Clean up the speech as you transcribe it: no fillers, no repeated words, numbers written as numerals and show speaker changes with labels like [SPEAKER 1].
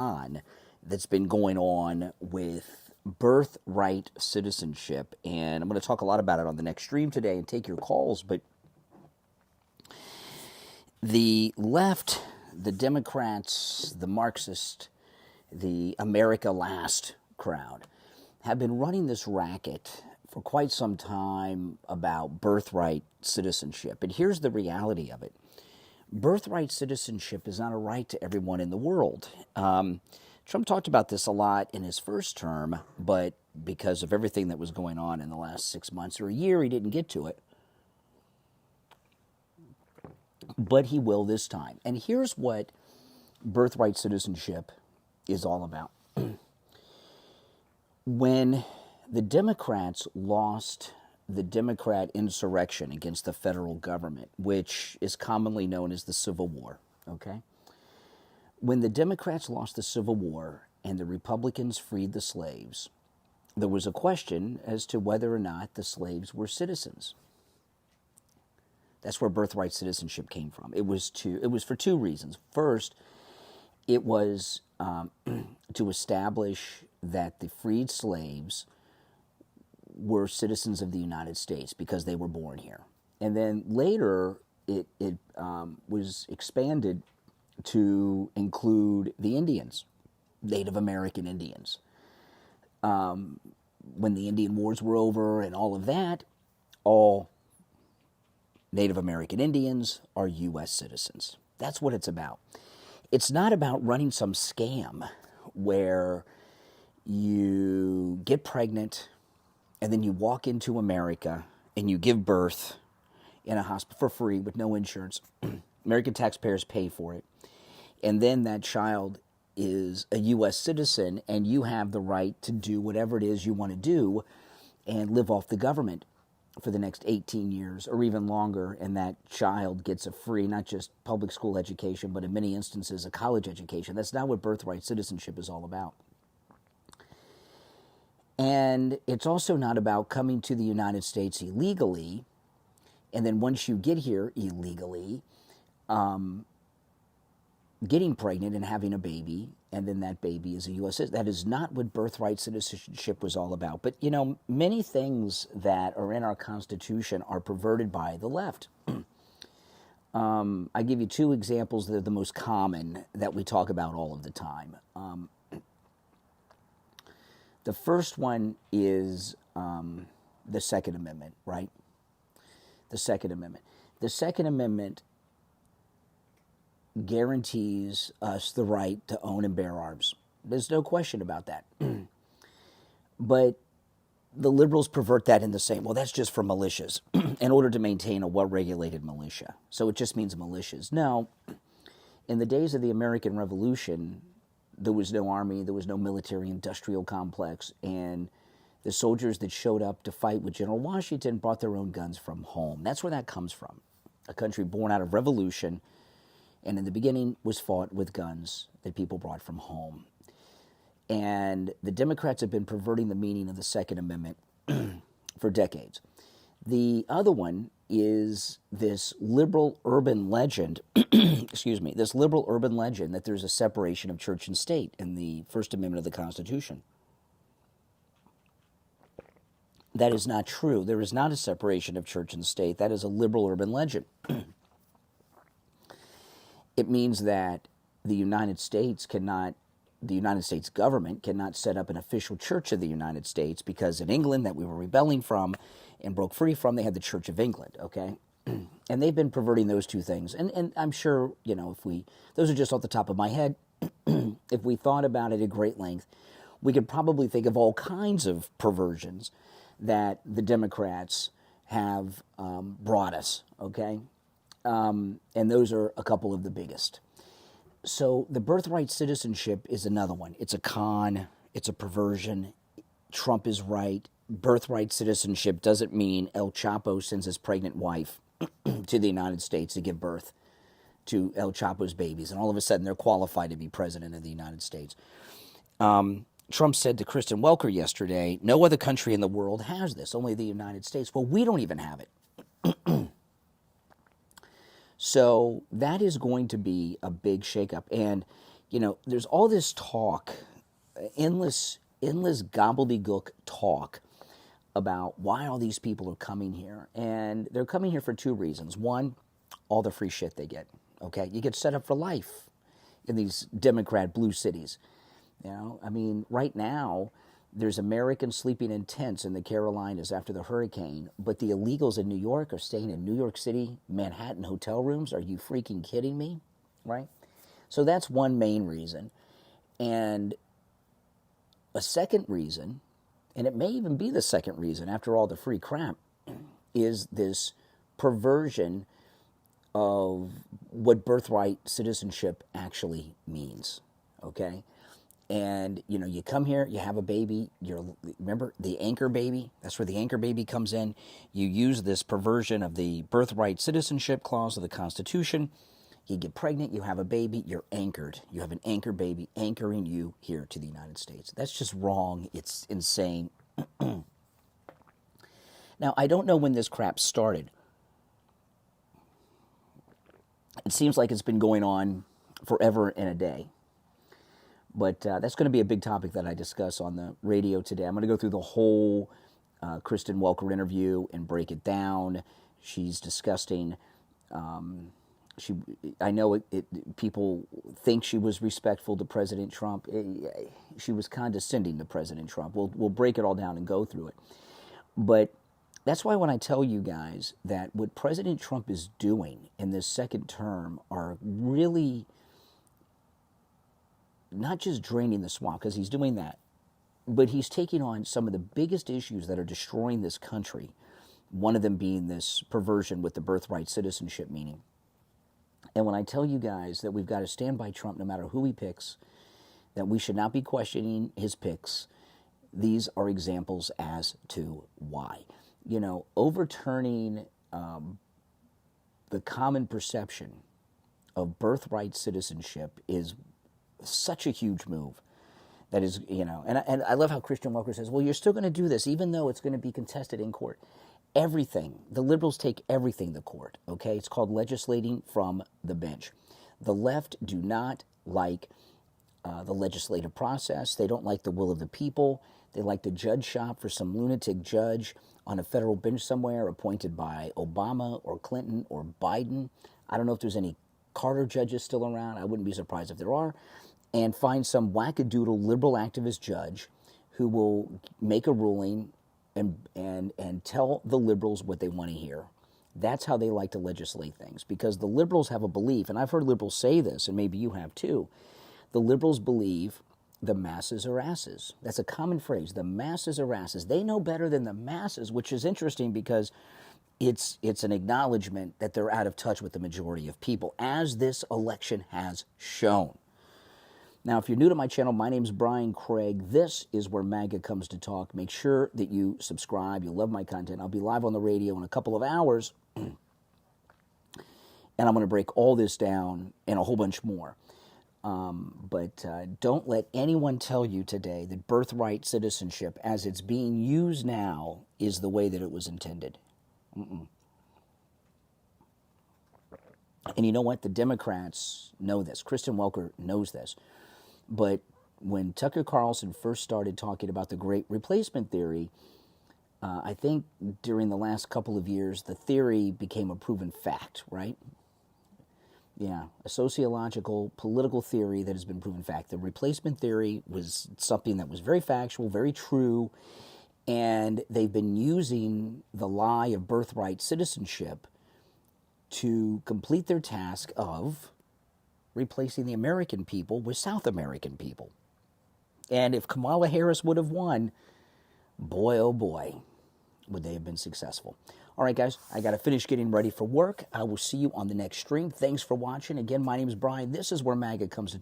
[SPEAKER 1] on that's been going on with birthright citizenship, and I'm going to talk a lot about it on the next stream today and take your calls. But the left, the Democrats, the Marxist, the America Last crowd have been running this racket for quite some time about birthright citizenship. And here's the reality of it. Birthright citizenship is not a right to everyone in the world. Trump talked about this a lot in his first term, but because of everything that was going on in the last 6 months or a year, he didn't get to it. But he will this time. And here's what birthright citizenship is all about. When the Democrats lost the Democrat insurrection against the federal government, which is commonly known as the Civil War, okay? When the Democrats lost the Civil War and the Republicans freed the slaves, there was a question as to whether or not the slaves were citizens. That's where birthright citizenship came from. It was for two reasons. First, it was to establish that the freed slaves were citizens of the United States because they were born here. And then later, it was expanded to include the Indians, Native American Indians. When the Indian Wars were over and all of that, all Native American Indians are U.S. citizens. That's what it's about. It's not about running some scam where you get pregnant and then you walk into America and you give birth in a hospital for free with no insurance. American taxpayers pay for it. And then that child is a U.S. citizen and you have the right to do whatever it is you want to do and live off the government for the next 18 years or even longer, and that child gets a free, not just public school education, but in many instances a college education. That's not what birthright citizenship is all about. And it's also not about coming to the United States illegally, and then once you get here illegally, getting pregnant and having a baby, and then that baby is a U.S. citizen. That is not what birthright citizenship was all about. But, you know, many things that are in our Constitution are perverted by the left. I give you two examples that are the most common that we talk about all of the time. The first one is the Second Amendment, right? The Second Amendment. The Second Amendment guarantees us the right to own and bear arms. There's no question about that. But the liberals pervert that into saying, well, that's just for militias in order to maintain a well-regulated militia. So it just means militias. No, in the days of the American Revolution, there was no army, there was no military-industrial complex, and the soldiers that showed up to fight with General Washington brought their own guns from home. That's where that comes from. A country born out of revolution, and in the beginning was fought with guns that people brought from home. And the Democrats have been perverting the meaning of the Second Amendment for decades. The other one is this liberal urban legend, this liberal urban legend that there's a separation of church and state in the First Amendment of the Constitution. That is not true. There is not a separation of church and state. That is a liberal urban legend. It means that the United States government cannot set up an official church of the United States because in England, that we were rebelling from and broke free from, they had the Church of England, okay? And they've been perverting those two things. And I'm sure, you know, those are just off the top of my head, if we thought about it at great length, we could probably think of all kinds of perversions that the Democrats have brought us, okay? And those are a couple of the biggest. So the birthright citizenship is another one. It's a con. It's a perversion. Trump is right. Birthright citizenship doesn't mean El Chapo sends his pregnant wife to the United States to give birth to El Chapo's babies, and all of a sudden they're qualified to be president of the United States. Trump said to Kristen Welker yesterday, no other country in the world has this, only the United States. Well, we don't even have it. So that is going to be a big shakeup. And, there's all this talk, endless gobbledygook talk about why all these people are coming here. And they're coming here for two reasons. One, all the free shit they get, okay? You get set up for life in these Democrat blue cities. Right now, there's Americans sleeping in tents in the Carolinas after the hurricane, but the illegals in New York are staying in New York City, Manhattan hotel rooms. Are you freaking kidding me? Right? So that's one main reason. And a second reason, and it may even be the second reason after all the free crap, is this perversion of what birthright citizenship actually means, okay? And, you come here, you have a baby, remember the anchor baby? That's where the anchor baby comes in. You use this perversion of the birthright citizenship clause of the Constitution. You get pregnant, you have a baby, you're anchored. You have an anchor baby anchoring you here to the United States. That's just wrong. It's insane. Now, I don't know when this crap started. It seems like it's been going on forever and a day. But that's going to be a big topic that I discuss on the radio today. I'm going to go through the whole Kristen Welker interview and break it down. She's disgusting. I know people think she was respectful to President Trump. She was condescending to President Trump. We'll break it all down and go through it. But that's why when I tell you guys that what President Trump is doing in this second term are really not just draining the swamp, because he's doing that, but he's taking on some of the biggest issues that are destroying this country, one of them being this perversion with the birthright citizenship meaning. And when I tell you guys that we've got to stand by Trump no matter who he picks, that we should not be questioning his picks, these are examples as to why. Overturning the common perception of birthright citizenship is such a huge move. That is, and I love how Christian Welker says, well, you're still going to do this, even though it's going to be contested in court. Everything. The liberals take everything to court, okay? It's called legislating from the bench. The left do not like the legislative process. They don't like the will of the people. They like to judge shop for some lunatic judge on a federal bench somewhere appointed by Obama or Clinton or Biden. I don't know if there's any Carter judges still around. I wouldn't be surprised if there are. And find some wackadoodle liberal activist judge who will make a ruling and tell the liberals what they want to hear. That's how they like to legislate things, because the liberals have a belief, and I've heard liberals say this, and maybe you have too. The liberals believe the masses are asses. That's a common phrase. The masses are asses. They know better than the masses, which is interesting because it's an acknowledgement that they're out of touch with the majority of people, as this election has shown. Now, if you're new to my channel, my name's Brian Craig. This is where MAGA comes to talk. Make sure that you subscribe. You'll love my content. I'll be live on the radio in a couple of hours, and I'm going to break all this down and a whole bunch more. But don't let anyone tell you today that birthright citizenship, as it's being used now, is the way that it was intended. And you know what? The Democrats know this. Kristen Welker knows this. But when Tucker Carlson first started talking about the great replacement theory, I think during the last couple of years, the theory became a proven fact, right? Yeah, a sociological, political theory that has been proven fact. The replacement theory was something that was very factual, very true, and they've been using the lie of birthright citizenship to complete their task of replacing the American people with South American people. And if Kamala Harris would have won, boy, oh boy, would they have been successful. All right, guys, I got to finish getting ready for work. I will see you on the next stream. Thanks for watching. Again, my name is Brian. This is where MAGA comes to